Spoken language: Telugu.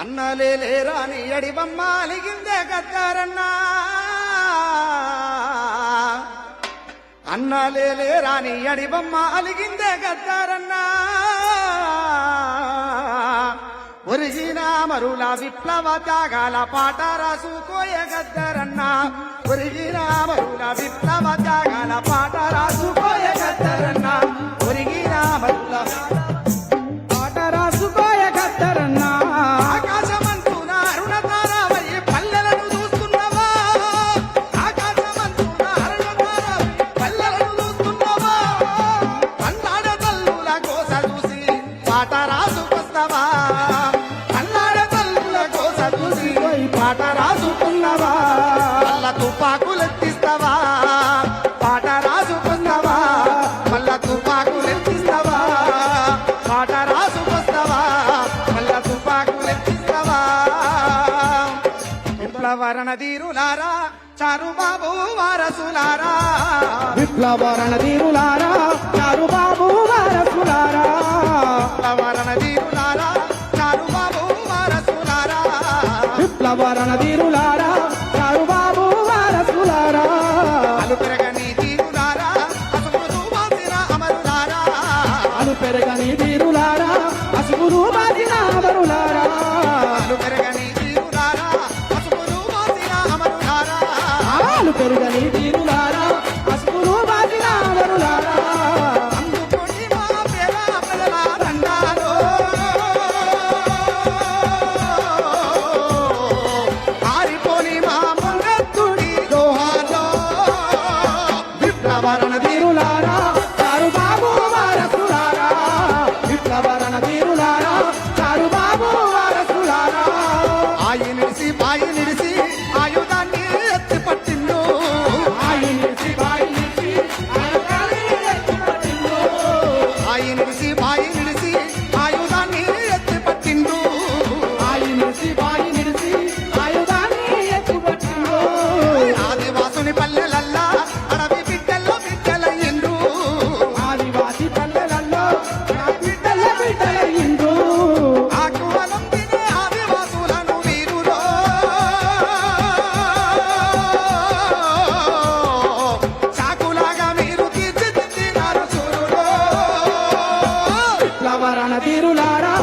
అన్నలేరాని అడివమ్మ అలిగిందే గద్దారన్నా అన్నలేరాని అడివమ్మ అలిగిందే గద్దారన్నా ఒరిగిన మరుల విప్లవ త్యాగాల పాట రాసుకోయ గద్దరన్నా ఒరిగిన మరుల విప్లవ త్యాగాల పాట రాసుకోయ గద్దరన్నా ఒరిగిన మరుల పాట రాసుకోయ గద్దరన్నా ఆకాశమంతున అరుణతారావయ్యి పల్లెలను చూస్తున్నావా ఆకాశమంతున అరుణతారావయ్యి పల్లెలను చూస్తున్నావా పల్నాడ తల్లుల కోస చూసి పాట రాసుకొస్తావా పాట రాసుకున్నావా మళ్ళా తుపాకులెత్తిస్తావా పాట రాసుకున్నావా మళ్ళా తుపాకులెత్తిస్తావా పాట రాసుకొస్తావా మళ్ళా తుపాకులెత్తిస్తావా విప్లవరణ ధీరులారా చారుబాబు వారసులారా విప్లవరణ ధీరులారా చారుబాబు వారసులారా విప్లవరణ ధీరులారా చారుబాబు వారసులారా విప్లవరణ ధీరులారా చారుబాబు వారసులారా అలు పెరగని ధీరులారా అసుగురు బాసిన అమరులారా అలు పెరగని ధీరులారా అసుగురు బాసిన అమరులారా అలు పెరగని ధీరులారా అసుగురు బాసిన అమరులారా అలు పెరగని ధీరులారా అసుగురు బాసిన అమరులారా అందుకోండి మా పేర ప్రజల దండాలో విప్లవరణ ధీరులారా చారుబాబు వారసులారా విప్లవరణ ధీరులారా చారుబాబు వారసులారా ఆయి నిడిసి బాయి నిడిసి ఆయుధాన్ని ఎత్తి పట్టిండు ఆయి నిడిసి బాయి నిడిసి ఆయుధాన్ని ఎత్తి పట్టిండు ఆయి నిడిసి బాయి నిడిసి ఆయుధాన్ని ఎత్తి పట్టిండు ఆయి నిడిసి బాయి నిడిసి ఆయుధాన్ని ఎత్తి పట్టిండు ఆదివాసుని పల్లెలల్లా విప్లవరణ ధీరులారా